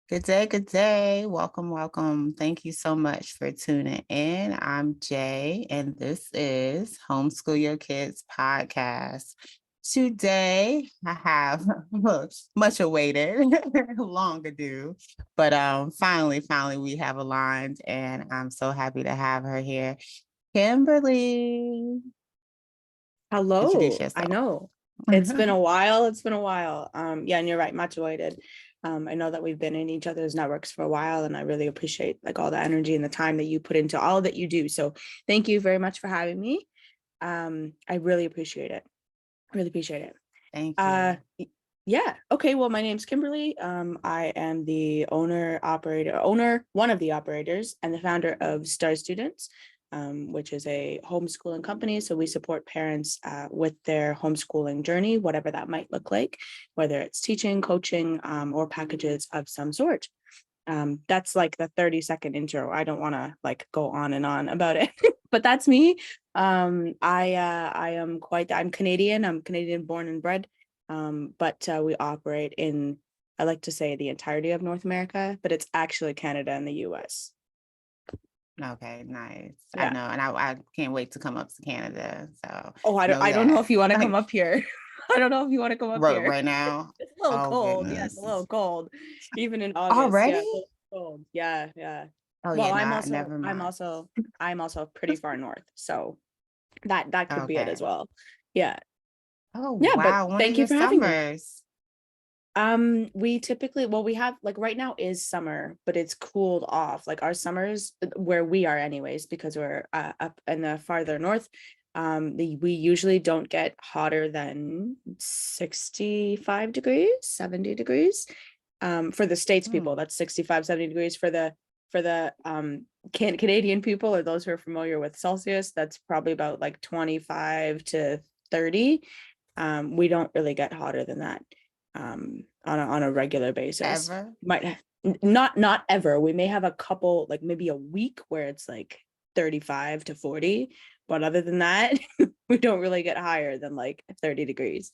Good day, good day. Welcome, welcome. Thank you so much for tuning in. I'm Jay, and this is Homeschool Your Kids podcast. Today, I have much awaited, long ado, but finally, we have aligned, and I'm so happy to have her here. Kimberly, introduce Hello. I yourself. know. It's been a while. It's been a while. Yeah, and you're right, much awaited. I know that we've been in each other's networks for a while, and I really appreciate like all the energy and the time that you put into all that you do. So thank you very much for having me. I really appreciate it. Really appreciate it. Thank Uh you. yeah. Okay. Well, my name's Kimberly. I am the owner, one of the operators, and the founder of Star Students, which is a homeschooling company. So we support parents with their homeschooling journey, whatever that might look like, whether it's teaching, coaching, or packages of some sort. That's like the 30-second intro. I don't want to like go on and on about it, but that's me. I'm Canadian. I'm Canadian born and bred. But we operate in, I like to say, the entirety of North America, but it's actually Canada and the US. Okay, nice. I Yeah. know, and I can't wait to come up to Canada. So Oh, know I don't know if that. you want to come up here. I don't know if you want to come up here. Right now. It's a little Oh cold. Yeah, it's a goodness. little cold. Even in August. Yeah, it's a Already? little cold. Yeah, yeah. Oh Well, yeah, not never mind. I'm also pretty far north. So that could be it as Okay. well. Yeah. Oh Yeah, but wow. When are thank you your for having me. summers? We typically, well, we have like right now is summer, but it's cooled off. Like our summers where we are anyways, because we're up in the farther north, we usually don't get hotter than 65 degrees, 70 degrees. For the States people, Hmm. that's 65, 70 degrees. For the Canadian people or those who are familiar with Celsius, that's probably about like 25 to 30. We don't really get hotter than that on a regular basis. Ever? Might not ever. We may have a couple, like maybe a week where it's like 35 to 40, but other than that, we don't really get higher than like 30 degrees.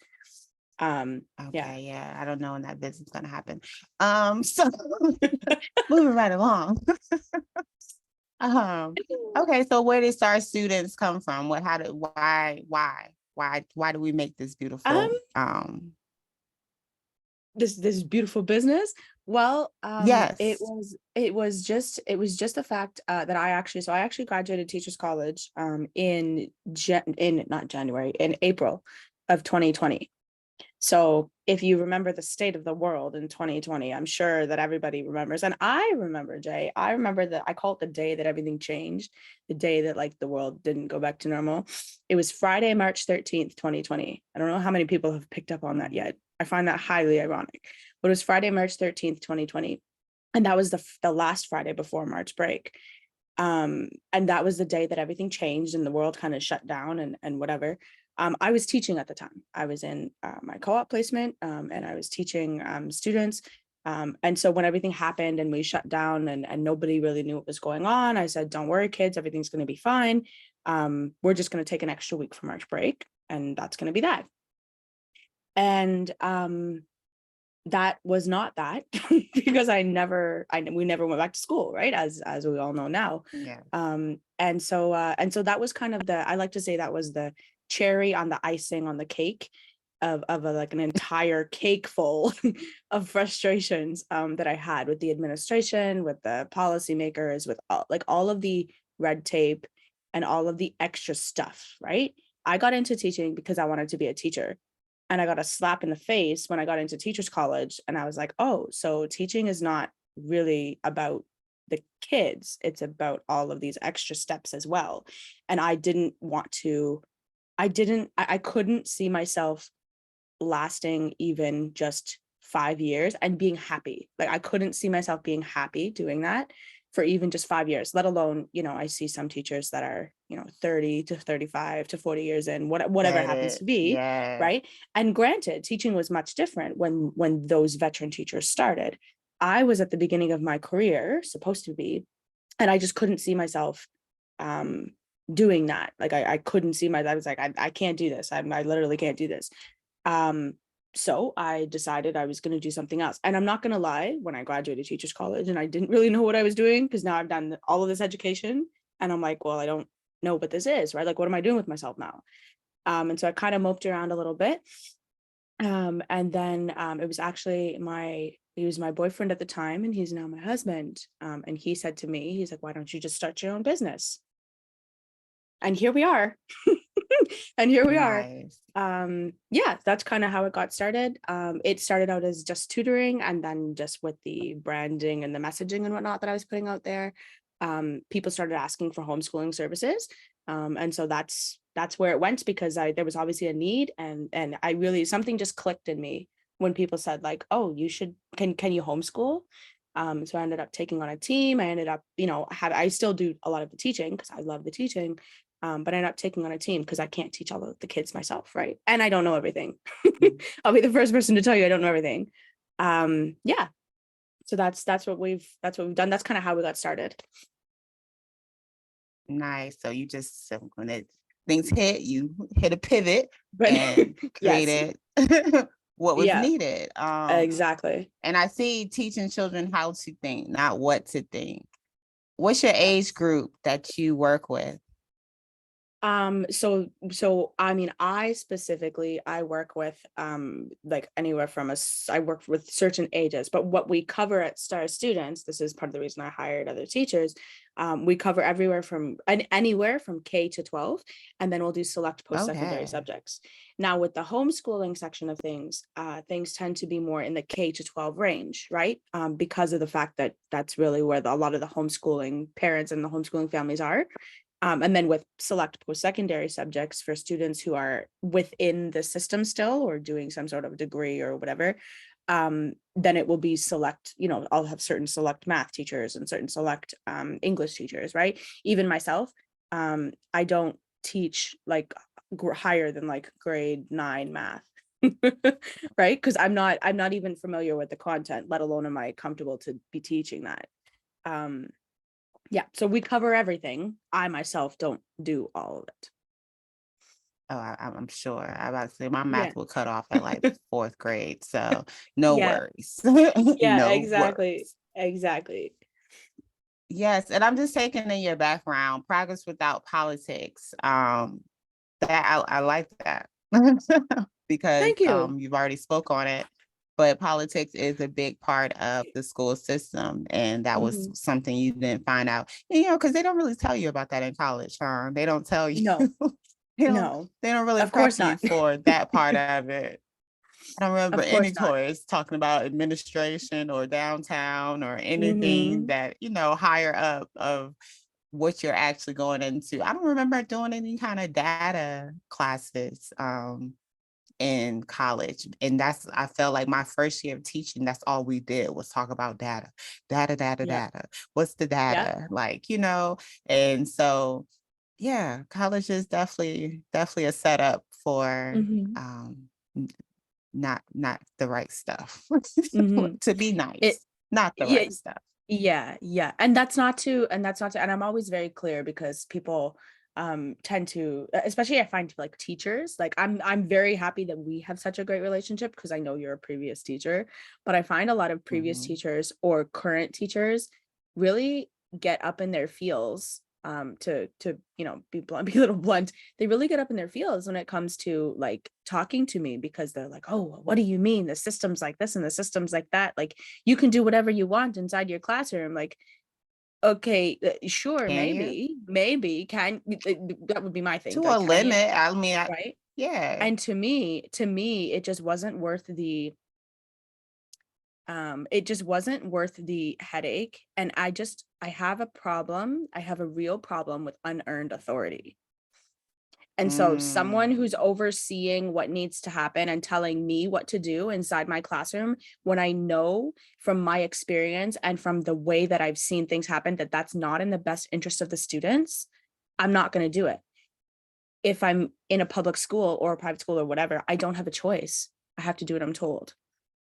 Yeah. Okay, yeah. I don't know when that visit's gonna happen. So moving right along. Um, okay, so where did our students come from? What how did why do we make this Um, beautiful this beautiful business. Well, yes. it was just the fact that I actually graduated teachers college in not January, in April of 2020. So if you remember the state of the world in 2020, I'm sure that everybody remembers. And I remember, Jay, I remember that I call it the day that everything changed, the day that like the world didn't go back to normal. It was Friday, March 13th, 2020. I don't know how many people have picked up on that yet. I find that highly ironic. But it was Friday, March 13th, 2020. And that was the last Friday before March break. And that was the day that everything changed and the world kind of shut down and whatever. I was teaching at the time. I was in my co-op placement, and I was teaching students. And so when everything happened and we shut down and nobody really knew what was going on, I said, don't worry, kids, everything's going to be fine. We're just going to take an extra week for March break, and that's going to be that. And that was not that because we never went back to school, right? As we all know now. Yeah. And so that was kind of I like to say that was the cherry on the icing on the cake of like an entire cake full of frustrations that I had with the administration, with the policymakers, with all of the red tape and all of the extra stuff, right? I got into teaching because I wanted to be a teacher. And I got a slap in the face when I got into teachers college. And I was like, oh, so teaching is not really about the kids. It's about all of these extra steps as well. And I didn't want to, I couldn't see myself lasting even just 5 years and being happy. Like I couldn't see myself being happy doing that for even just 5 years, let alone, I see some teachers that are, 30 to 35 to 40 years in, whatever it Get happens it. to be, Yeah. right? And granted, teaching was much different when those veteran teachers started. I was at the beginning of my career, supposed to be, and I just couldn't see myself um doing that. Like I couldn't see I was like, I can't do this. I literally can't do this. Um, So I decided I was going to do something else. And I'm not going to lie, when I graduated teachers college and I didn't really know what I was doing, because now I've done all of this education and I'm like, well, I don't know what this is, right? Like, what am I doing with myself now? And so I kind of moped around a little bit. And then it was actually he was my boyfriend at the time, and he's now my husband. And he said to me, he's like, why don't you just start your own business? And here we are. And here we are. Nice. Yeah, that's kind of how it got started. It started out as just tutoring, and then just with the branding and the messaging and whatnot that I was putting out there, people started asking for homeschooling services. And so that's where it went, because there was obviously a need, and I really, something just clicked in me when people said like, oh, you should, can you homeschool? So I ended up taking on a team. I ended up, I still do a lot of the teaching because I love the teaching. But I ended up taking on a team because I can't teach all of the kids myself, right? And I don't know everything. I'll be the first person to tell you I don't know everything. Yeah. So that's what we've done. That's kind of how we got started. Nice. So you just, so when things hit, you hit a pivot But and yes, created what was yeah, needed. exactly. And I see teaching children how to think, not what to think. What's your age Yes. group that you work with? So I mean, I specifically, I work with like anywhere from I work with certain ages, but what we cover at Star Students, this is part of the reason I hired other teachers. We cover anywhere from K to 12, and then we'll do select post-secondary Okay. subjects. Now with the homeschooling section of things, things tend to be more in the K to 12 range, right? Because of the fact that that's really where a lot of the homeschooling parents and the homeschooling families are. And then with select post-secondary subjects for students who are within the system still or doing some sort of degree or whatever, then it will be select, I'll have certain select math teachers and certain select English teachers, right? Even myself, I don't teach like higher than like grade 9 math. Right, because I'm not even familiar with the content, let alone am I comfortable to be teaching that. um yeah, so we cover everything. I myself don't do all of it. Oh, I'm sure. I about to say my Yeah. math will cut off at like fourth grade. So no Yeah. worries. Yeah, No exactly. worries. Exactly. Yes. And I'm just taking in your background, progress without politics. That I like that because Thank you. you've already spoke on it. But politics is a big part of the school system, and that was Mhm. something you didn't find out. Because they don't really tell you about that in college, huh? They don't tell you. No, they don't. no, They don't really of prep course you not. for that part of it. I don't remember Of course any not. course talking about administration or downtown or anything Mhm. that higher up of what you're actually going into. I don't remember doing any kind of data classes in college. And I felt like my first year of teaching, that's all we did was talk about data, data, data, Yep. data. What's the Yep. data? And so yeah, college is definitely a setup for Mhm. not the right stuff. Mhm. To be It nice, not the yeah, right stuff. yeah. And I'm always very clear, because people tend to, especially I find like teachers, like I'm very happy that we have such a great relationship because I know you're a previous teacher, but I find a lot of previous Mhm. teachers or current teachers really get up in their feels, to be blunt, be a little blunt. They really get up in their feels when it comes to like talking to me, because they're like, oh, what do you mean the system's like this and the system's like that, like you can do whatever you want inside your classroom. Like, okay, sure, Can you? maybe that would be my thing, To like, a can you? limit. I mean, Right. yeah. And to me it just wasn't worth the headache. And I have a problem, I have a real problem with unearned authority. And so someone Mm, who's overseeing what needs to happen and telling me what to do inside my classroom, when I know from my experience and from the way that I've seen things happen that that's not in the best interest of the students, I'm not going to do it. If I'm in a public school or a private school or whatever, I don't have a choice. I have to do what I'm told.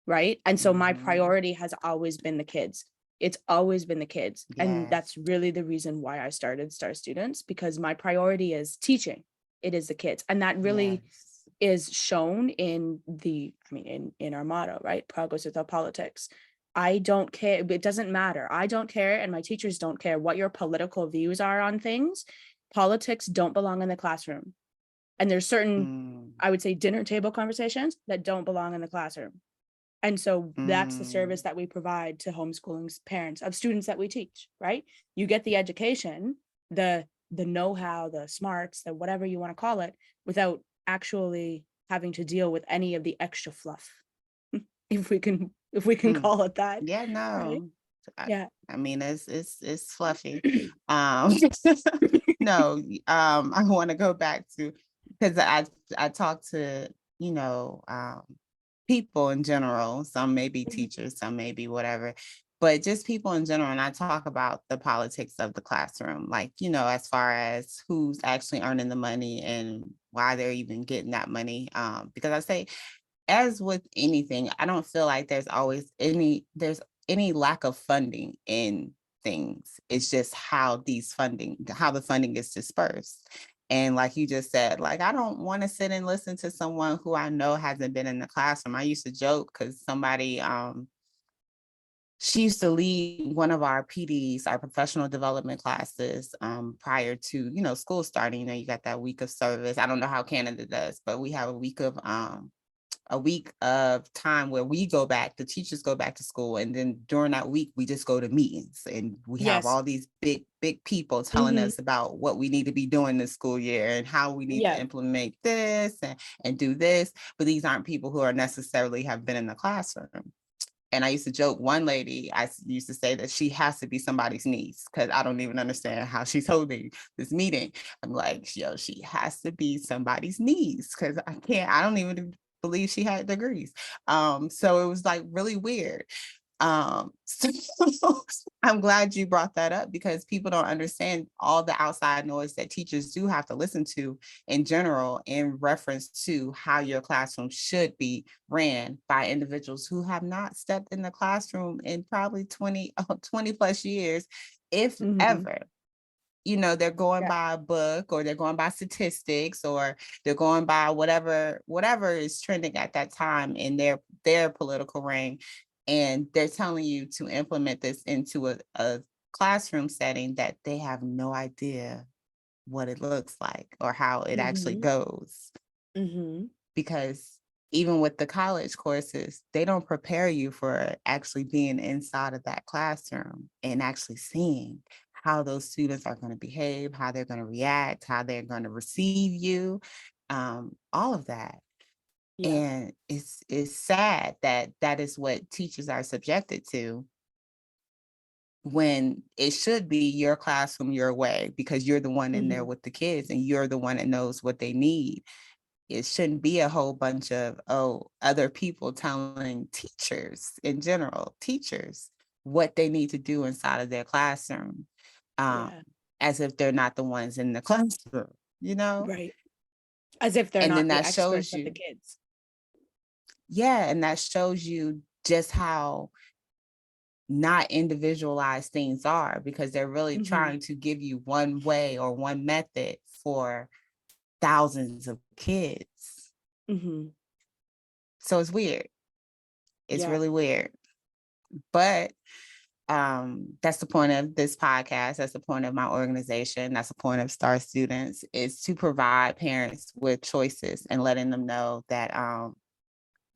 Right. And so my mhm. priority has always been the kids. It's always been the kids. And Yes. that's really the reason why I started Star Students, because my priority is teaching. It is the kids. And that really, Yes. is shown in in our motto, right? Progress without politics. I don't care. It doesn't matter. I don't care. And my teachers don't care what your political views are on things. Politics don't belong in the classroom. And there's certain, Mm, I would say, dinner table conversations that don't belong in the classroom. And so that's the service mm, that we provide to homeschooling's parents of students that we teach, right? You get the education, the know-how, the smarts, the whatever you want to call it, without actually having to deal with any of the extra fluff. If we can mm. call it that, Yeah, right? no. I, Yeah. I mean, it's fluffy. Um, no, I want to go back to because I talk to, you know, people in general. Some may be Mhm. teachers, some may be whatever, but just people in general. And I talk about the politics of the classroom, like, you know, as far as who's actually earning the money and why they're even getting that money. Because I say, as with anything, I don't feel like there's any lack of funding in things. It's just how the funding is dispersed. And like you just said, like, I don't want to sit and listen to someone who I know hasn't been in the classroom. I used to joke because somebody she used to lead one of our PDs, our professional development classes, prior to, you know, school starting. You know, you got that week of service. I don't know how Canada does, but we have a week of time where we go back, the teachers go back to school. And then during that week, we just go to meetings and we have Yes. all these big people telling Hmm. us about what we need to be doing this school year and how we need to Yeah. implement this and do this. But these aren't people who are necessarily have been in the classroom. And I used to joke, one lady, I used to say that she has to be somebody's niece because I don't even understand how she's holding this meeting. I'm like, yo, she has to be somebody's niece because I don't even believe she had degrees. So it was like really weird. So I'm glad you brought that up because people don't understand all the outside noise that teachers do have to listen to in general in reference to how your classroom should be ran by individuals who have not stepped in the classroom in probably 20 plus years, if Hmm. ever. You know, they're going Yeah. by a book or they're going by statistics or they're going by whatever is trending at that time in their political reign, and they're telling you to implement this into a classroom setting that they have no idea what it looks like or how it actually Hmm. goes. Hmm. Because even with the college courses, they don't prepare you for actually being inside of that classroom and actually seeing how those students are going to behave, how they're going to react, how they're going to receive you, all of that. Yeah. And it's sad that that is what teachers are subjected to when it should be your classroom your way because you're the one in there Hmm. with the kids and you're the one that knows what they need. It shouldn't be a whole bunch of other people telling teachers in general, teachers, what they need to do inside of their classroom, um, Yeah. as if they're not the ones in the classroom, you know. Right. As if they're And then not the that experts shows of the you, kids. yeah, and that shows you just how not individualized things are because they're really Hmm. trying to give you one way or one method for thousands of kids. Hmm. So it's weird. It's Yeah. really weird. But that's the point of this podcast. That's the point of my organization. That's the point of Star Students is to provide parents with choices and letting them know that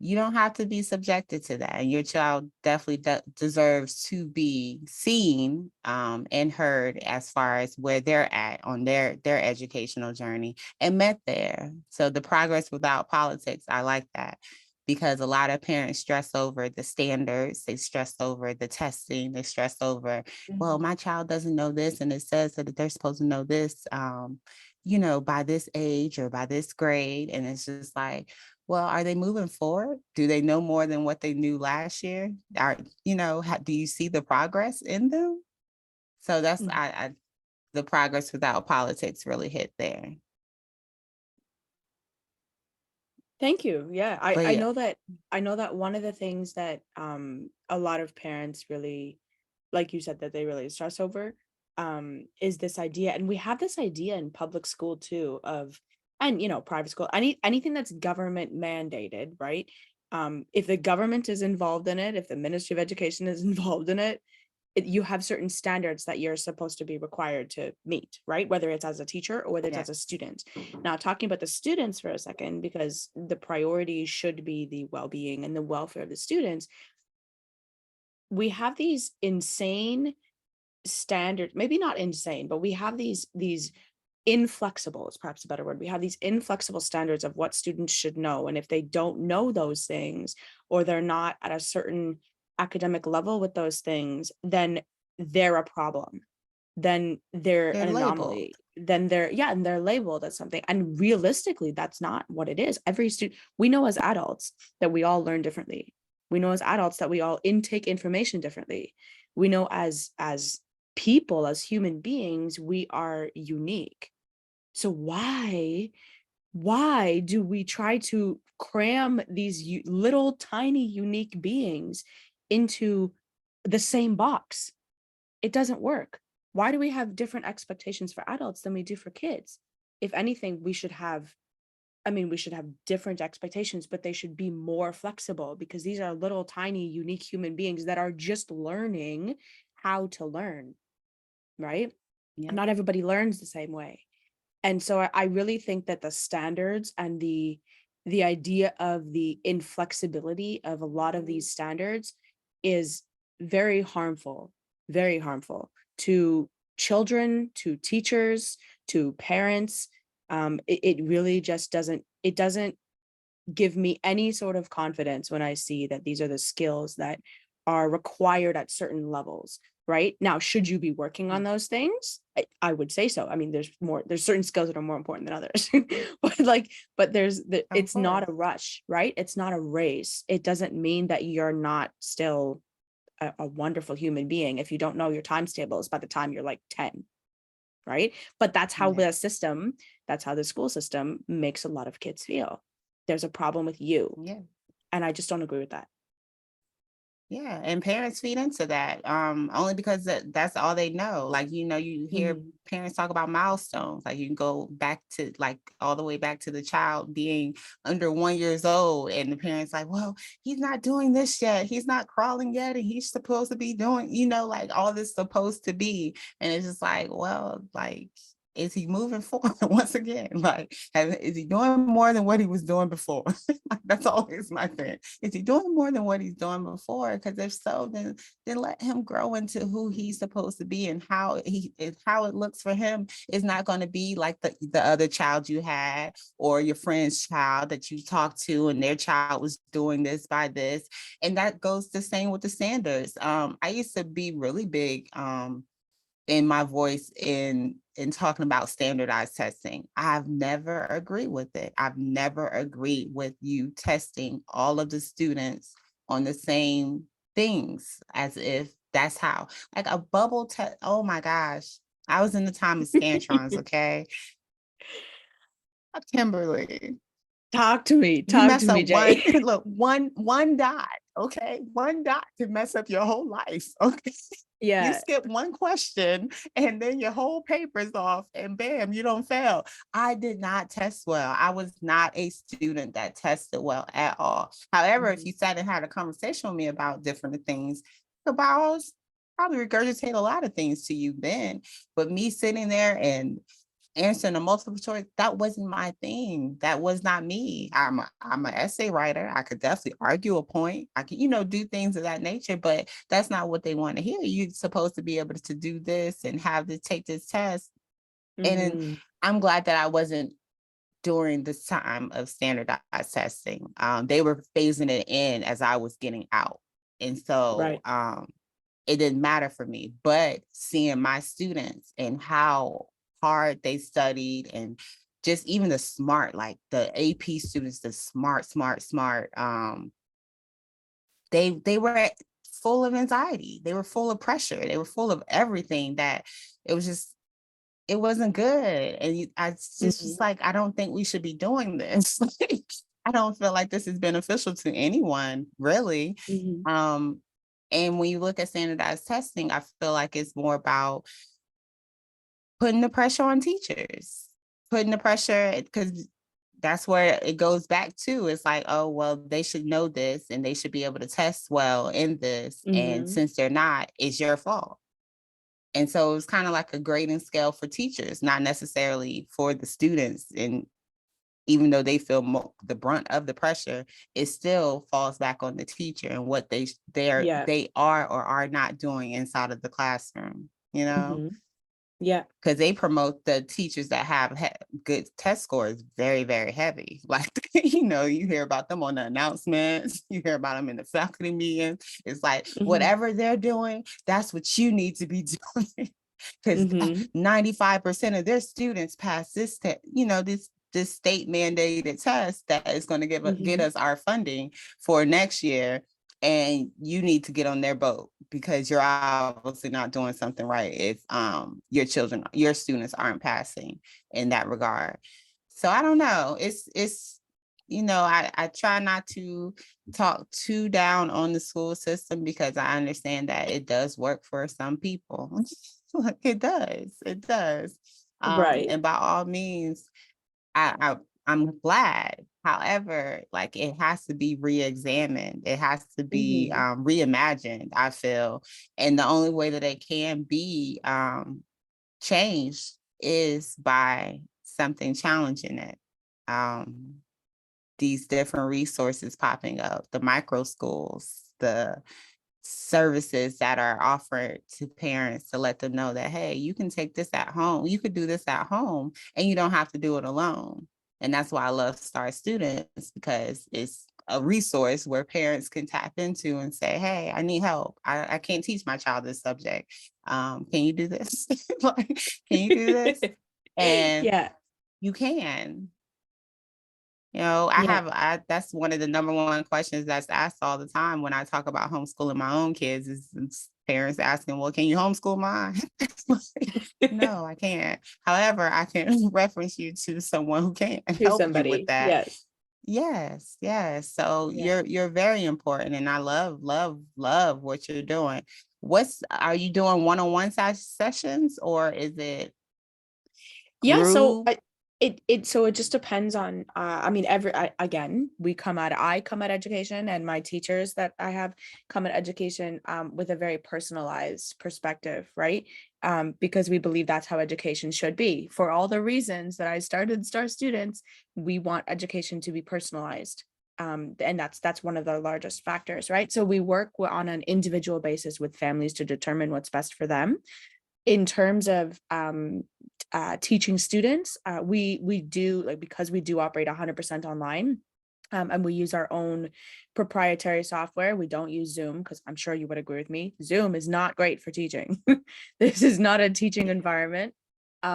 you don't have to be subjected to that. And your child definitely deserves to be seen and heard as far as where they're at on their educational journey and met there. So the progress without politics, I like that because a lot of parents stress over the standards, they stress over the testing, they stress over, well, Hmm. my child doesn't know this and it says that they're supposed to know this, you know, by this age or by this grade. And it's just like, well, are they moving forward? Do they know more than what they knew last year? You know, do you see the progress in them? So that's Hmm. the progress without politics really hit there. Thank you. Yeah. I, But I yeah, know that I know that one of the things that a lot of parents really, like you said, that they really stress over is this idea. And we have this idea in public school too of and private school, anything that's government mandated, right? If the government is involved in it, if the Ministry of Education is involved in it, you have certain standards that you're supposed to be required to meet, right? Whether it's as a teacher or whether it's Yeah. as a student. Now, talking about the students for a second, because the priority should be the well-being and the welfare of the students, we have these insane standards, maybe not insane, but we have these inflexible is perhaps a better word. We have these inflexible standards of what students should know. And if they don't know those things, or they're not at a certain academic level with those things, then they're a problem. Then they're They're an labeled. anomaly. Then and they're labeled as something. And realistically, that's not what it is. Every student, we know as adults that we all learn differently. We know as adults that we all intake information differently. We know as people, as human beings, we are unique. So why do we try to cram these little tiny unique beings into the same box? It doesn't work. Why do we have different expectations for adults than we do for kids? If anything, we should have different expectations, but they should be more flexible, because these are little tiny unique human beings that are just learning how to learn, right? Yeah. Not everybody learns the same way. And so I really think that the standards and the idea of the inflexibility of a lot of these standards is very harmful to children, to teachers, to parents. It really just doesn't give me any sort of confidence when I see that these are the skills that are required at certain levels. Right now, should you be working on those things? I would say so. I mean, there's certain skills that are more important than others, but Of it's not course. a rush, right? It's not a race. It doesn't mean that you're not still a wonderful human being if you don't know your times tables by the time you're like 10, right? But Yeah. that's how the school system makes a lot of kids feel. There's a problem with you, Yeah. and I just don't agree with that. Yeah, and parents feed into that, only because that's all they know. Like, you hear Mhm. parents talk about milestones. Like, you can go back to, like, all the way back to the child being under 1 years old, and the parents like, well, he's not doing this yet. He's not crawling yet, and he's supposed to be doing, like all this supposed to be. And it's just like, well, like, is he moving forward once again? Like, is he doing more than what he was doing before? Like, that's always my thing. Is he doing more than what he's doing before? Because if so, then let him grow into who he's supposed to be, and how it looks for him is not going to be like the other child you had, or your friend's child that you talked to, and their child was doing this by this. And that goes the same with the standards. I used to be really big in my voice in talking about standardized testing. I've never agreed with it. I've never agreed with you testing all of the students on the same things, as if that's how, like, a bubble test. Oh my gosh. I was in the time of scantrons, okay? Kimberly, you Talk to mess me, up one, Jay. look, one dot, okay? One dot can mess up your whole life, okay? You Yeah. skip one question and then your whole paper's off, and bam, you don't fail. I did not test well. I was not a student that tested well at all. However, if Mhm. you sat and had a conversation with me about different things, about, I was probably regurgitate a lot of things to you then. But me sitting there and answering a multiple choice, that wasn't my thing. That was not me. I'm an essay writer. I could definitely argue a point. I can, do things of that nature, but that's not what they want to hear. You're supposed to be able to do this and have to take this test. And Mhm. I'm glad that I wasn't during this time of standardized testing. They were phasing it in as I was getting out. And so Right. it didn't matter for me, but seeing my students and how hard they studied, and just even the smart, like the AP students, the smart, they were full of anxiety. They were full of pressure. They were full of everything that it was just, it wasn't good. And it's just Mhm. like, I don't think we should be doing this. I don't feel like this is beneficial to anyone, really. Mhm. Um, and when you look at standardized testing, I feel like it's more about putting the pressure on teachers. putting the pressure, because that's where it goes back to. It's like, oh, well, they should know this and they should be able to test well in this. And Mm-hmm. since they're not, it's your fault. And so it's kind of like a grading scale for teachers, not necessarily for the students. And even though they feel the brunt of the pressure, it still falls back on the teacher and what Yeah. they are or are not doing inside of the classroom, you know? Mm-hmm. Yeah. Because they promote the teachers that have good test scores very, very heavy. Like, you hear about them on the announcements, you hear about them in the faculty meeting. It's like, Mm-hmm. whatever they're doing, that's what you need to be doing. Because Mm-hmm. 95% of their students pass this state mandated test that is going to get Mm-hmm. us our funding for next year. And you need to get on their boat because you're obviously not doing something right if your students aren't passing in that regard. So I don't know. It's I try not to talk too down on the school system because I understand that it does work for some people. It does. Right. And by all means, I'm glad. However, like, it has to be re-examined. It has to be Mm-hmm. reimagined, I feel. And the only way that it can be changed is by something challenging it. These different resources popping up, the micro schools, the services that are offered to parents to let them know that, hey, you can take this at home. You could do this at home and you don't have to do it alone. And that's why I love Star Students, because it's a resource where parents can tap into and say, hey, I need help. I can't teach my child this subject. Can you do this? Like, can you do this? And Yeah. you can. Yeah. That's one of the number one questions that's asked all the time when I talk about homeschooling my own kids is parents asking, well, can you homeschool mine? No, I can't. However, I can reference you to someone who can To help you with somebody. that. Yes. Yes, yes. So Yeah. you're very important, and I love what you're doing. Are you doing one-on-one sessions, or is it Yeah, so group? it just depends on I mean again, I come at education, and my teachers that I have come at education with a very personalized perspective, right? Because we believe that's how education should be. For all the reasons that I started Star Students, we want education to be personalized. And that's one of the largest factors, right? So we work on an individual basis with families to determine what's best for them. In terms of teaching students, we do, like, because we do operate 100% online, and we use our own proprietary software. We don't use Zoom, because I'm sure you would agree with me. Zoom is not great for teaching. This is not a teaching environment.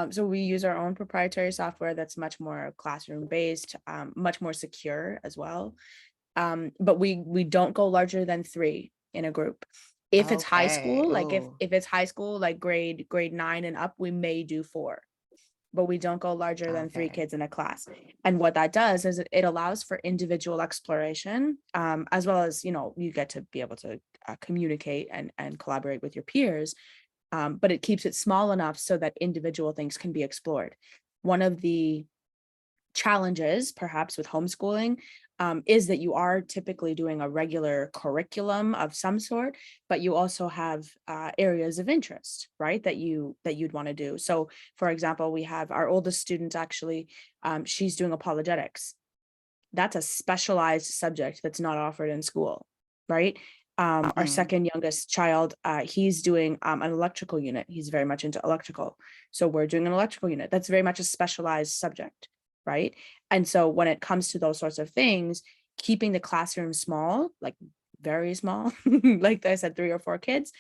So we use our own proprietary software that's much more classroom based, much more secure as well. But we don't go larger than 3 in a group. If it's high Okay. school, like Oh, if it's high school, like grade 9 and up, we may do 4, but we don't go larger than 3 okay. kids in a class. And what that does is it allows for individual exploration, as well as, you get to be able to communicate and collaborate with your peers. But it keeps it small enough so that individual things can be explored. One of the challenges, perhaps, with homeschooling, is that you are typically doing a regular curriculum of some sort, but you also have areas of interest, right? That you'd want to do. So, for example, we have our oldest student, actually, she's doing apologetics. That's a specialized subject that's not offered in school, right? Our Mhm. second youngest child, he's doing an electrical unit. He's very much into electrical. So we're doing an electrical unit. That's very much a specialized subject, right? And so when it comes to those sorts of things, keeping the classroom small, like very small, like I said, 3 or 4 kids,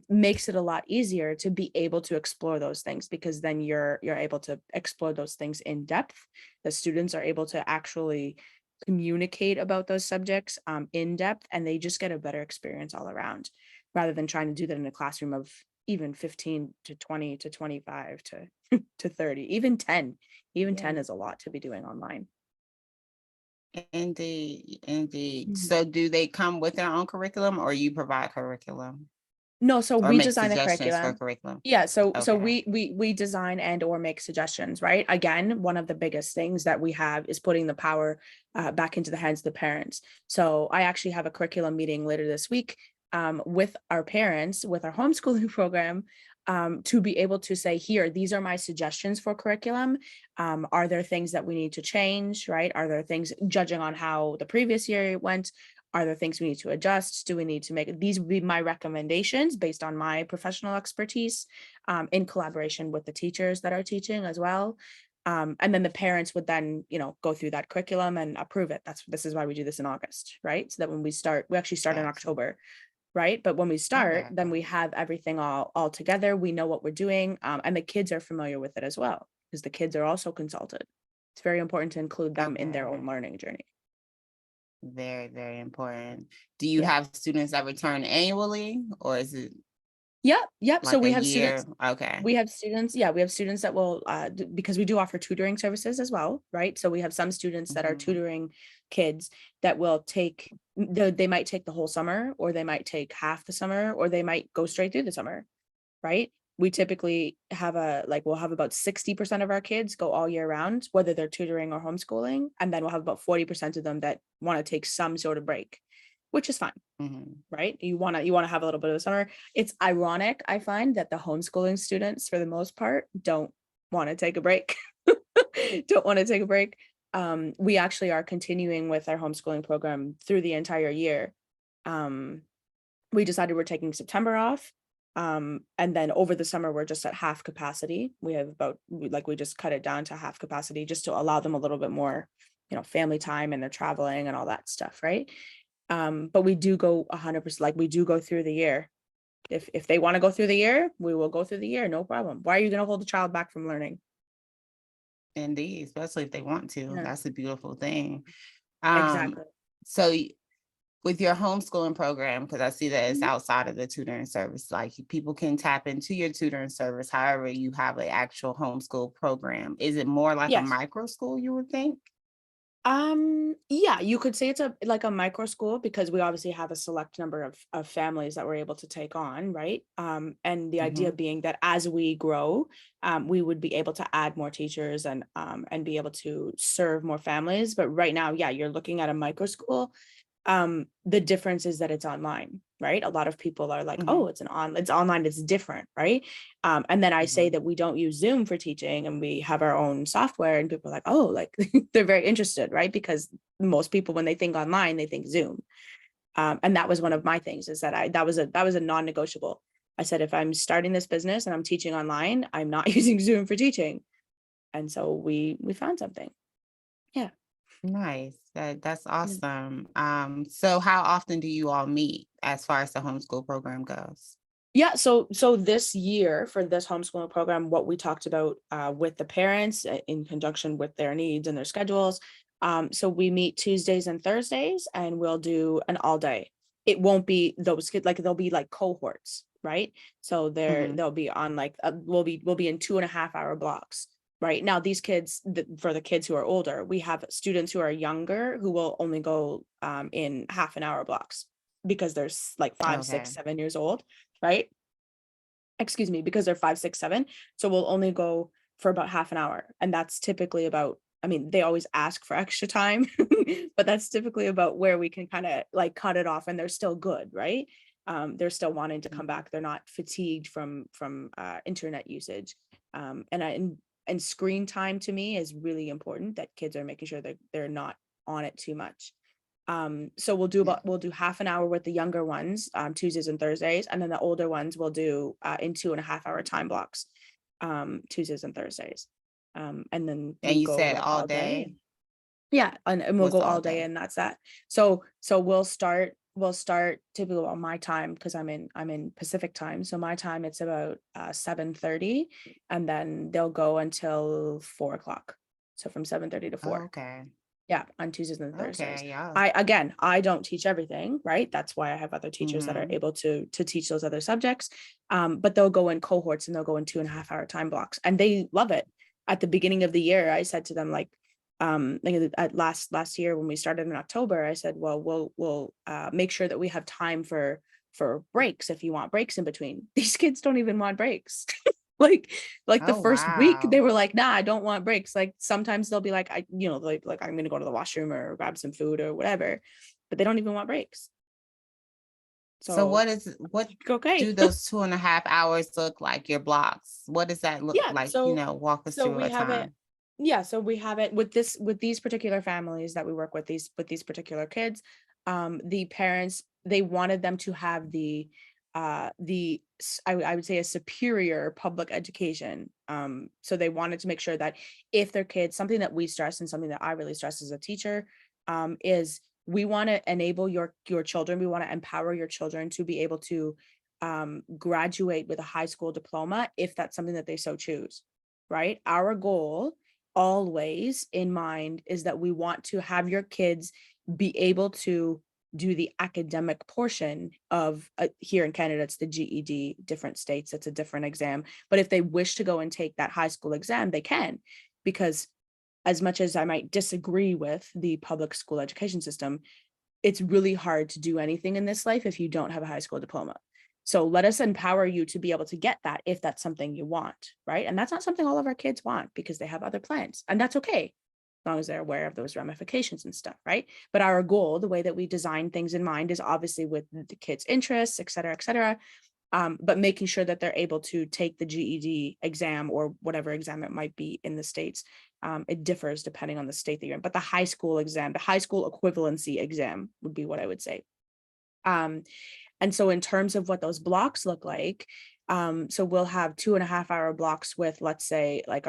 makes it a lot easier to be able to explore those things, because then you're able to explore those things in depth. The students are able to actually communicate about those subjects in depth, and they just get a better experience all around, rather than trying to do that in a classroom of even 15 to 20 to 25 to to 30, even 10. Even 10 Yeah. is a lot to be doing online. Indeed, indeed. Mhm. So do they come with their own curriculum or you provide curriculum? No, so or we make design the suggestions for curriculum. curriculum? Yeah, so Okay. we design and or make suggestions, right? Again, one of the biggest things that we have is putting the power back into the hands of the parents. So I actually have a curriculum meeting later this week with our parents, with our homeschooling program, to be able to say, here, these are my suggestions for curriculum. Are there things that we need to change, right? Are there things, judging on how the previous year went, are there things we need to adjust? Do we need to make these would be my recommendations based on my professional expertise, in collaboration with the teachers that are teaching as well. And then the parents would then, go through that curriculum and approve it. This is why we do this in August, right? So that when we start, we actually start in Gotcha. October, right? But when we start, Okay. then we have everything all together. We know what we're doing, and the kids are familiar with it as well, because the kids are also consulted. It's very important to include them in their own Okay. learning journey. Very, very important. Do you Yeah. have students that return annually, or is it Yep. So like a we have year? students. Okay. We have students, yeah, we have students that will, because we do offer tutoring services as well, right? So we have some students that are Mhm. tutoring kids that will take, they might take the whole summer, or they might take half the summer, or they might go straight through the summer, right? We typically have we'll have about 60% of our kids go all year round, whether they're tutoring or homeschooling. And then we'll have about 40% of them that want to take some sort of break, which is fine, Mhm. right? You want to have a little bit of a summer. It's ironic, I find, that the homeschooling students, for the most part, don't want to take a break. Don't want to take a break. We actually are continuing with our homeschooling program through the entire year. Um, we decided we're taking September off. And then over the summer, we're just at half capacity. We have we just cut it down to half capacity just to allow them a little bit more, family time, and they're traveling and all that stuff, right? But we do go 100%, like we do go through the year. If they want to go through the year, we will go through the year, no problem. Why are you going to hold the child back from learning? Indeed, especially if they want to. Yeah, That's a beautiful thing. Um, exactly. so with your homeschooling program, because I see that it's Mhm. outside of the tutoring service, like people can tap into your tutoring service. However, you have an actual homeschool program. Is it more like a Yes. micro school, you would think? Yeah, you could say it's like a micro school, because we obviously have a select number of families that we're able to take on, right? And the idea Mhm. being that as we grow, we would be able to add more teachers and be able to serve more families. But right now, yeah, you're looking at a micro school. The difference is that it's online, right? A lot of people are like, oh, Mhm. it's online, it's different, right? And then I say Mhm. that we don't use Zoom for teaching, and we have our own software, and people are like, oh, like they're very interested, right? Because most people, when they think online, they think Zoom. And that was one of my things, is that that was a non-negotiable. I said, if I'm starting this business and I'm teaching online, I'm not using Zoom for teaching. And so we found something. Yeah. Nice. That's awesome. So how often do you all meet as far as the homeschool program goes? Yeah, so this year, for this homeschooling program, what we talked about with the parents, in conjunction with their needs and their schedules. So we meet Tuesdays and Thursdays, and we'll do an all day. It won't be those kids, like they'll be like cohorts, right? So Mhm. they'll be on like we'll be in 2.5 hour blocks. Right now, these kids, for the kids who are older, we have students who are younger who will only go in half an hour blocks, because they're like 5, Okay. 6, 7 years old, right? Excuse me, because they're 5, 6, 7. So we'll only go for about half an hour. And that's typically about, I mean, they always ask for extra time, but that's typically about where we can kind of like cut it off, and they're still good, right? They're still wanting to come Mhm. back. They're not fatigued from internet usage. And screen time to me is really important, that kids are making sure that they're not on it too much. So Yeah. we'll do half an hour with the younger ones, Tuesdays and Thursdays, and then the older ones we'll do in 2.5 hour time blocks, Tuesdays and Thursdays. And then And we you go said like all all day. day? Yeah, and we'll What's go all all day, day? and that's that. So we'll start typically on my time, because I'm in Pacific time. So my time, it's about 7:30, and then they'll go until 4 o'clock. So from 7:30 to 4. Okay. Yeah, on Tuesdays and Thursdays. Okay. Yeah. I don't teach everything, right? That's why I have other teachers that are Mhm. able to teach those other subjects. But they'll go in cohorts, and they'll go in 2.5 hour time blocks, and they love it. At the beginning of the year, I said to them, like at last year when we started in October, I said, well, we'll make sure that we have time for breaks if you want breaks in between. These kids don't even want breaks. like the Oh, first week wow. they were like, nah, I don't want breaks. Like sometimes they'll be like, like I'm gonna go to the washroom or grab some food or whatever, but they don't even want breaks. So So what okay. do those 2.5 hours look like, your blocks? What does that look Yeah, like? Walk us so through we a have it. time. Yeah, so we have it with these particular families that we work with, these particular kids. The parents, they wanted them to have I would say a superior public education. So they wanted to make sure that if their kids, something that we stress and something that I really stress as a teacher, is we want to enable your children, we want to empower your children to be able to graduate with a high school diploma if that's something that they so choose, right? Our goal always in mind is that we want to have your kids be able to do the academic portion of here in Canada, it's the GED, different states, it's a different exam. But if they wish to go and take that high school exam, they can, because as much as I might disagree with the public school education system, it's really hard to do anything in this life if you don't have a high school diploma. So let us empower you to be able to get that if that's something you want, right? And that's not something all of our kids want because they have other plans, and that's okay as long as they're aware of those ramifications and stuff, right? But our goal, the way that we design things in mind, is obviously with the kids' interests, et cetera, et cetera. But making sure that they're able to take the GED exam or whatever exam it might be in the States. It differs depending on the state that you're in, but the high school exam, the high school equivalency exam would be what I would say. And so in terms of what those blocks look like, so we'll have 2.5 hour blocks with, let's say, like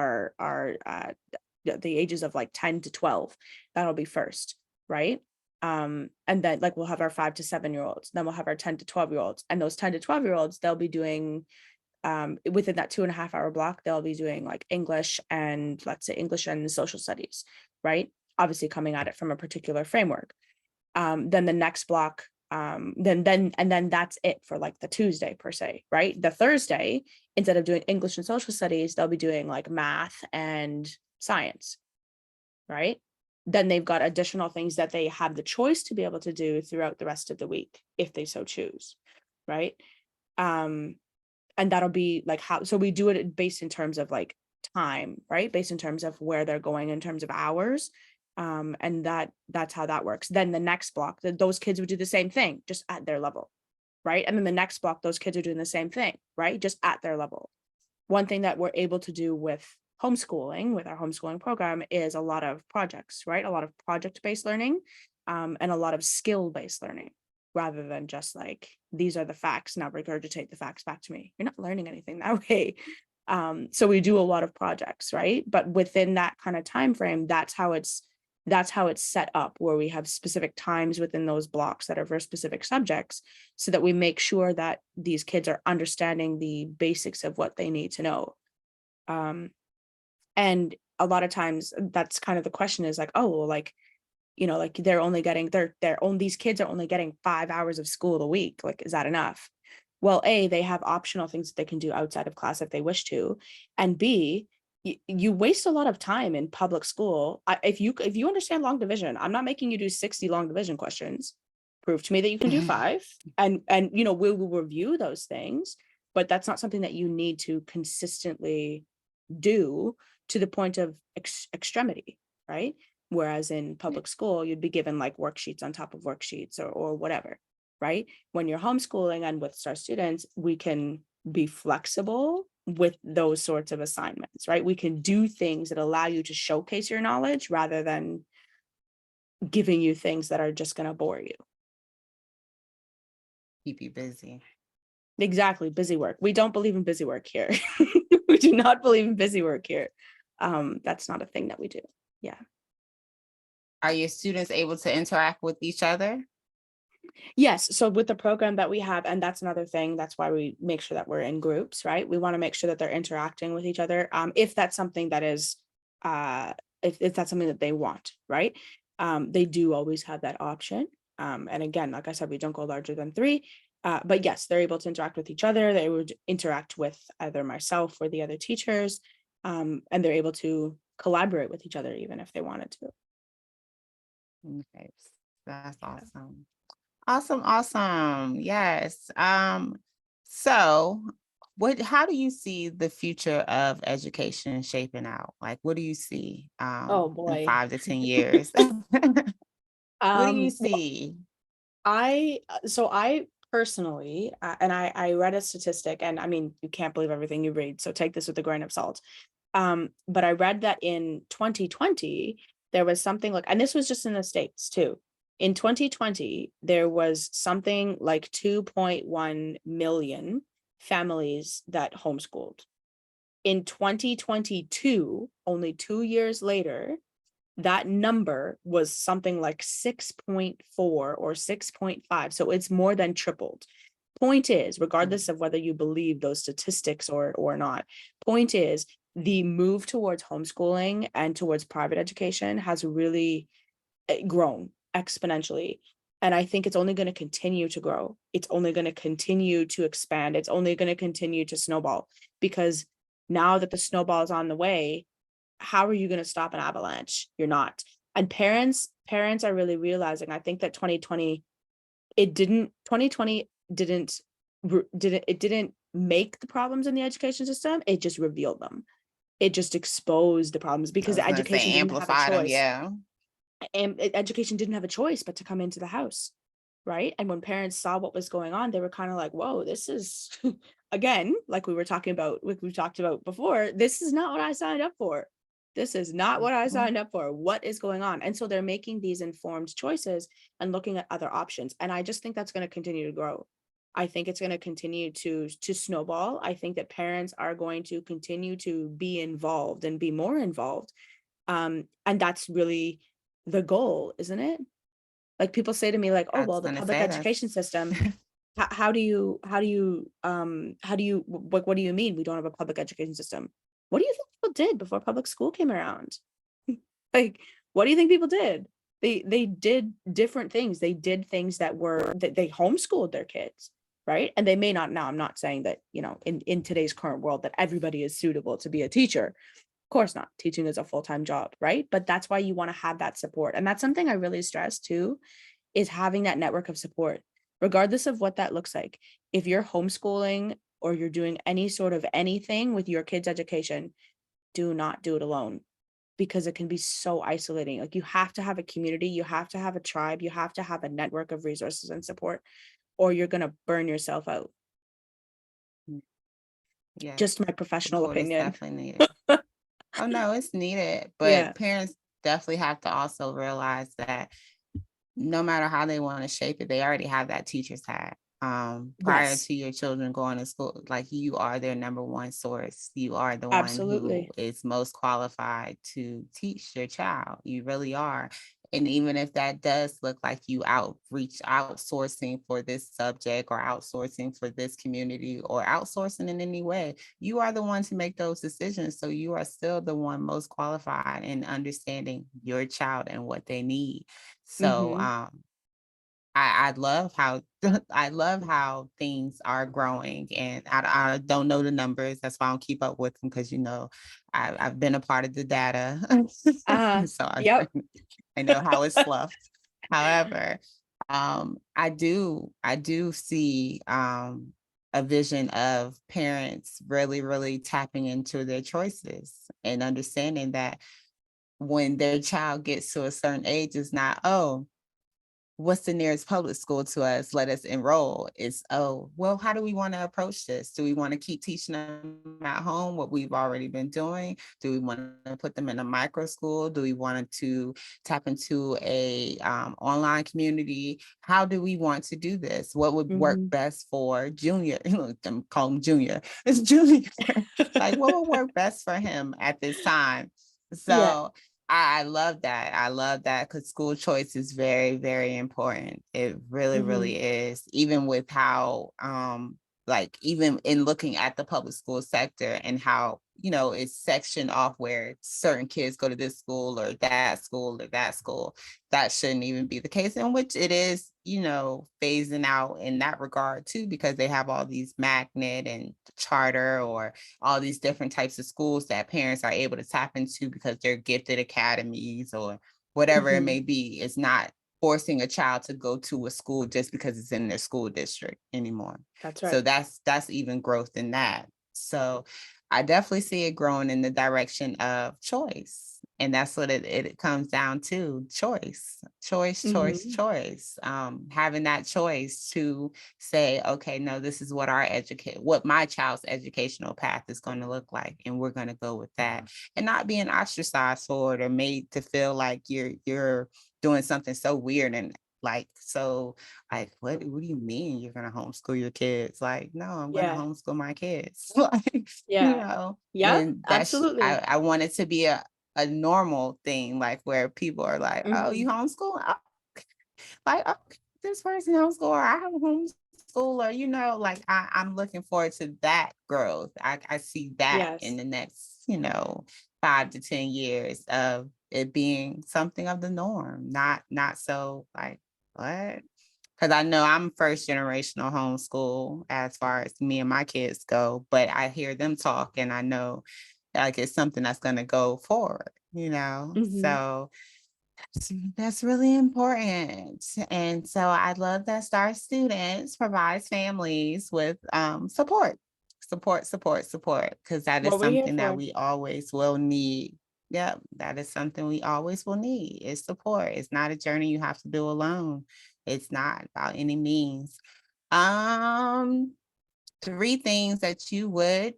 the ages of like 10 to 12. That'll be first, right? And then like we'll have our 5 to 7 year olds, then we'll have our 10 to 12 year olds, and those 10 to 12 year olds, they'll be doing within that 2.5 hour block, they'll be doing like English and, let's say, English and social studies, right? Obviously coming at it from a particular framework. Then the next block, then that's it for like the Tuesday per se, right? The Thursday, instead of doing English and social studies, they'll be doing like math and science, right? Then they've got additional things that they have the choice to be able to do throughout the rest of the week if they so choose, right? And that'll be like how, so we do it based in terms of like time, right? Based in terms of where they're going in terms of hours. And that's how that works. Then the next block, those kids would do the same thing, just at their level, right? And then the next block, those kids are doing the same thing, right? Just at their level. One thing that we're able to do with homeschooling, with our homeschooling program, is a lot of projects, right? A lot of project-based learning, and a lot of skill-based learning, rather than just like, these are the facts, now regurgitate the facts back to me. You're not learning anything that way. So we do a lot of projects, right? But within that kind of time frame, that's how it's set up, where we have specific times within those blocks that are for specific subjects, so that we make sure that these kids are understanding the basics of what they need to know. And a lot of times that's kind of the question, is like, oh, well, like, like they're only getting these kids are only getting 5 hours of school a week. Like, is that enough? Well, A, they have optional things that they can do outside of class if they wish to. And B, you waste a lot of time in public school. If you understand long division, I'm not making you do 60 long division questions. Prove to me that you can do 5, and we will review those things, but that's not something that you need to consistently do to the point of extremity, right? Whereas in public school, you'd be given like worksheets on top of worksheets, or whatever, right? When you're homeschooling and with our students, we can be flexible with those sorts of assignments, right? We can do things that allow you to showcase your knowledge rather than giving you things that are just going to bore you. Keep you busy. Exactly. Busy work. We don't believe in busy work here. We do not believe in busy work here. That's not a thing that we do. Yeah. Are your students able to interact with each other? Yes. So with the program that we have, and that's another thing, that's why we make sure that we're in groups, right? We want to make sure that they're interacting with each other. If that's something that is, if that's something that they want, right? They do always have that option. And again, like I said, we don't go larger than 3. But yes, they're able to interact with each other. They would interact with either myself or the other teachers. And they're able to collaborate with each other even if they wanted to. Okay, that's awesome. Awesome, awesome. Yes. So how do you see the future of education shaping out? Like, what do you see Oh in boy. 5 to 10 years? What do you Well, see? I personally, and I read a statistic, and I mean, you can't believe everything you read, so take this with a grain of salt. But I read that in 2020, there was something like, and this was just in the States too. In 2020, there was something like 2.1 million families that homeschooled. In 2022, only 2 years later, that number was something like 6.4 or 6.5. So it's more than tripled. Point is, Mm, regardless of whether you believe those statistics or not, point is the move towards homeschooling and towards private education has really grown exponentially. And I think it's only going to continue to grow. It's only going to continue to expand. It's only going to continue to snowball because now that the snowball is on the way, how are you going to stop an avalanche? You're not. And parents are really realizing, I think that 2020 didn't make the problems in the education system. It just revealed them. It just exposed the problems I because was the gonna say education didn't have a amplify them, choice. yeah. And education didn't have a choice but to come into the house, right? And when parents saw what was going on, they were kind of like, whoa, this is again, like we were talking about, like we talked about before, this is not what I signed up for. This is not what I Mhm. signed up for. What is going on? And so they're making these informed choices and looking at other options. And I just think that's going to continue to grow. I think it's going to continue to snowball. I think that parents are going to continue to be involved and be more involved. And that's really the goal, isn't it? Like people say to me, like, "Oh, I was well, the gonna public say that. education system, what do you mean we don't have a public education system? What do you think people did before public school came around? Like, what do you think people did? They did different things. They did things that they homeschooled their kids, right? And they may not now. I'm not saying that, in today's current world that everybody is suitable to be a teacher. Of course not. Teaching is a full-time job, right? But that's why you want to have that support. And that's something I really stress too, is having that network of support, regardless of what that looks like. If you're homeschooling or you're doing any sort of anything with your kids' education, do not do it alone because it can be so isolating. Like you have to have a community, you have to have a tribe, you have to have a network of resources and support, or you're going to burn yourself out. Mm, yes, Just my professional support is opinion. definitely needed. Oh no, it's needed, Yeah. but parents definitely have to also realize that no matter how they want to shape it, they already have that teacher's hat. Prior Yes, to your children going to school, like you are their number one source. You are the one who absolutely. is most qualified to teach your child. You really are. And even if that does look like you outsourcing for this subject or outsourcing for this community or outsourcing in any way, you are the one to make those decisions. So you are still the one most qualified in understanding your child and what they need. So Hmm. I love how I love how things are growing, and I don't know the numbers. That's why I don't keep up with them because I've been a part of the data, so Yep. I know how it's fluffed. However, I do see a vision of parents really tapping into their choices and understanding that when their child gets to a certain age, it's not, oh, what's the nearest public school to us? Let us enroll. It's, oh, well, how do we want to approach this? Do we want to keep teaching them at home what we've already been doing? Do we want to put them in a micro school? Do we want to tap into a online community? How do we want to do this? What would work Hmm. best for Junior? Call him Junior. It's Junior. Like, what would work best for him at this time? Yeah. So I love that. I love that because school choice is very important. It really Hmm. is. Even with how, like, even in looking at the public school sector and how, it's sectioned off where certain kids go to this school or that school or that school. That shouldn't even be the case, in which it is, phasing out in that regard too, because they have all these magnet and charter or all these different types of schools that parents are able to tap into because they're gifted academies or whatever it Hmm. may be. It's not forcing a child to go to a school just because it's in their school district anymore. That's So right. that's even growth in that. So I definitely see it growing in the direction of choice. And that's what it comes down to: choice, choice, choice, Mhm. choice. Having that choice to say, okay, no, this is what what my child's educational path is going to look like, and we're going to go with that, and not being ostracized for it or made to feel like you're doing something so weird and like so like what do you mean you're gonna homeschool your kids? Like, no, I'm gonna Yeah. homeschool my kids. Like, Yeah. Yeah, and absolutely. I want it to be a normal thing, like where people are like, oh, you Mhm. homeschool? Like, oh, this person homeschool, or I have a homeschooler, like I'm looking forward to that growth. I see that in Yes. the next, 5 to 10 years of it being something of the norm, not so like, what? Because I know I'm first generational homeschool as far as me and my kids go, but I hear them talk and I know like it's something that's going to go forward. Mhm. So that's really important. And so I love that Star Students provides families with support, because that is What we're here something that for. we always will need. Yep, that is something we always will need is support. It's not a journey you have to do alone. It's not about any means. Um, 3 things that you would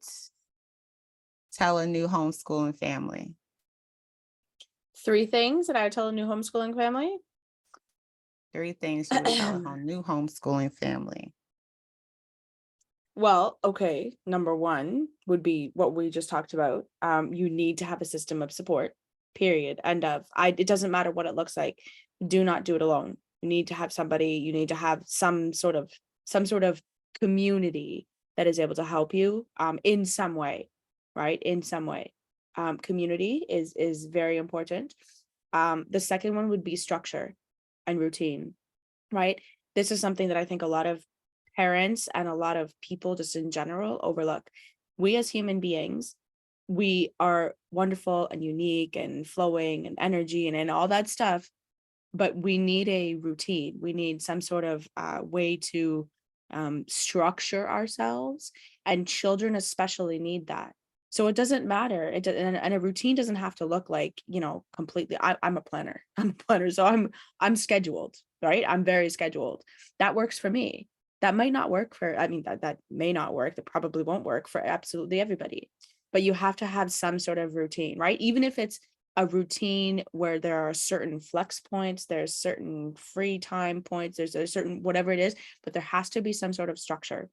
tell a new homeschooling family. 3 things that I would tell a new homeschooling family? 3 things you would tell a new homeschooling family. Well, okay, number 1 would be what we just talked about. You need to have a system of support, period, end of. It doesn't matter what it looks like. Do not do it alone. You need to have somebody, you need to have some sort of community that is able to help you, in some way, right? In some way. Community is very important. The second one would be structure and routine, right? This is something that I think a lot of parents and a lot of people just in general overlook. We as human beings, we are wonderful and unique and flowing and energy and all that stuff, but we need a routine. We need some sort of way to structure ourselves, and children especially need that. So it doesn't matter. And a routine doesn't have to look like, completely. I'm a planner. I'm a planner, so I'm scheduled, right? I'm very scheduled. That works for me. That might not work for. I mean, that may not work. That probably won't work for absolutely everybody. But you have to have some sort of routine, right? Even if it's a routine where there are certain flex points, there's certain free time points, there's a certain whatever it is, but there has to be some sort of structure.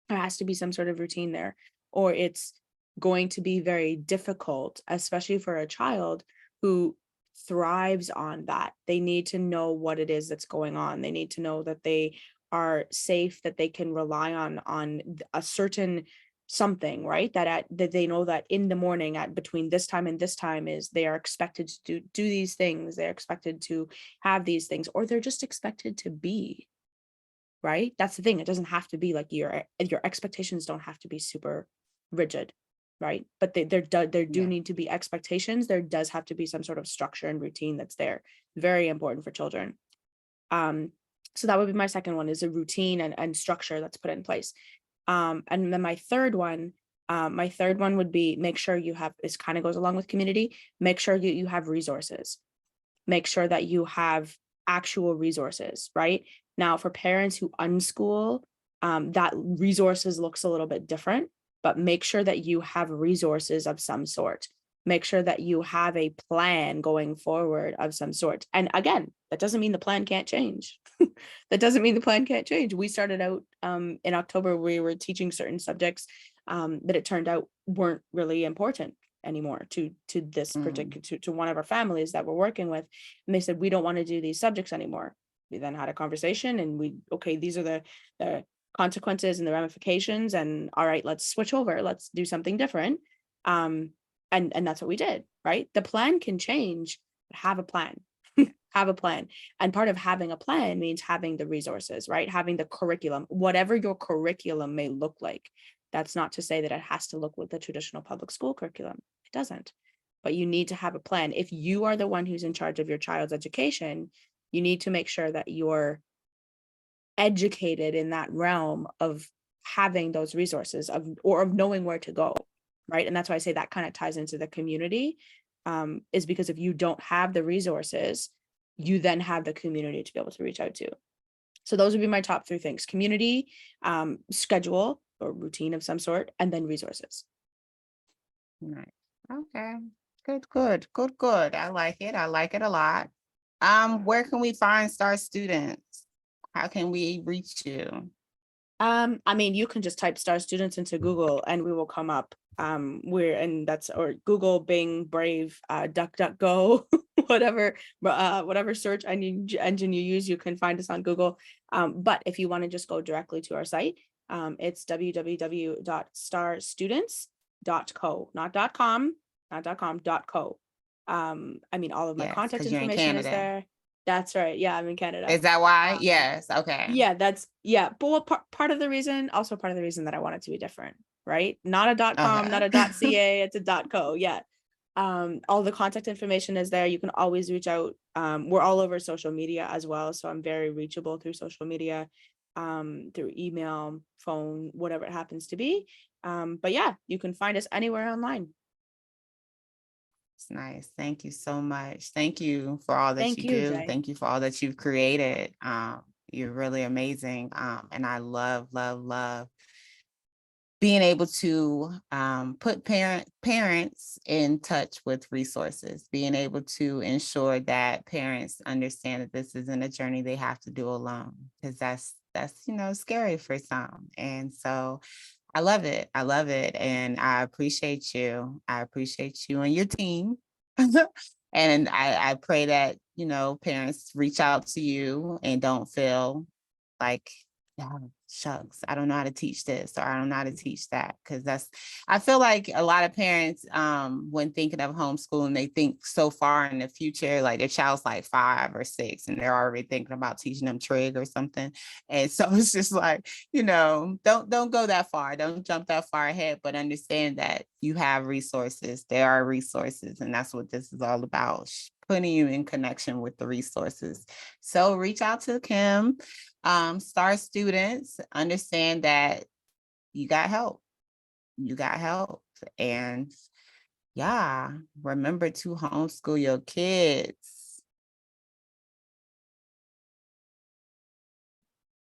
There has to be some sort of routine there, or it's going to be very difficult, especially for a child who thrives on that. They need to know what it is that's going on. They need to know that they are safe, that they can rely on a certain something, right? That they know that in the morning at between this time and this time is they are expected to do these things, they're expected to have these things, or they're just expected to be, right? That's the thing. It doesn't have to be like your expectations don't have to be super rigid, right? But there do Yeah. need to be expectations. There does have to be some sort of structure and routine that's there. Very important for children. Um, so that would be my second one, is a routine and structure that's put in place. And then my third one would be, make sure you have, this kind of goes along with community, make sure you have resources. Make sure that you have actual resources, right? Now, for parents who unschool, that resources looks a little bit different, but make sure that you have resources of some sort. Make sure that you have a plan going forward of some sort. And again, that doesn't mean the plan can't change. That doesn't mean the plan can't change. We started out in October, we were teaching certain subjects that it turned out weren't really important anymore to this Mm. particular to one of our families that we're working with, and they said, we don't want to do these subjects anymore. We then had a conversation, and okay, these are the consequences and the ramifications, and all right, let's switch over, let's do something different. um and that's what we did, right? The plan can change, but have a plan. Have a plan. And part of having a plan means having the resources, right? Having the curriculum, whatever your curriculum may look like. That's not to say that it has to look like the traditional public school curriculum. It doesn't. But you need to have a plan. If you are the one who's in charge of your child's education, You need to make sure that you're educated in that realm of having those resources of knowing where to go, right? And that's why I say that kind of ties into the community, is because if you don't have the resources, you then have the community to be able to reach out to. So those would be my top three things: community, schedule or routine of some sort, and then resources. Nice. Okay. Good. I like it. I like it a lot. Where can we find Star students? How can we reach you? I mean, you can just type Star Students into Google and we will come up. And that's, or Google, Bing, Brave, DuckDuckGo, whatever search engine you use, you can find us on Google. But if you want to just go directly to our site, it's www.starstudents.co, not .com, .co. I mean, all of my Yes, contact because you're in information is Canada. there. That's right. Yeah, I'm in Canada. Is that why? Yes. Okay. Yeah, that's, yeah, but part of the reason, also part of the reason that I want it to be different, right? Not a .com, not Okay. a .ca, it's a .co. Yeah. All the contact information is there. You can always reach out. We're all over social media as well, so I'm very reachable through social media, through email, phone, whatever it happens to be. But yeah, you can find us anywhere online. It's nice. Thank you so much. Thank you for all that Thank you you, do. Jay. Thank you for all that you've created. You're really amazing. And I love being able to put parents in touch with resources, being able to ensure that parents understand that this isn't a journey they have to do alone, because that's scary for some. And so I love it. I love it. And I appreciate you. I appreciate you and your team. And I pray that, parents reach out to you and don't feel like, oh, shucks, I don't know how to teach this or I don't know how to teach that. Cause I feel like a lot of parents, when thinking of homeschooling, they think so far in the future, like their child's like 5 or 6 and they're already thinking about teaching them trig or something. And so it's just like, don't go that far. Don't jump that far ahead, but understand that you have resources. There are resources, and that's what this is all about. Putting you in connection with the resources. So reach out to Kim. Star students, understand that you got help. You got help. And yeah, remember to homeschool your kids.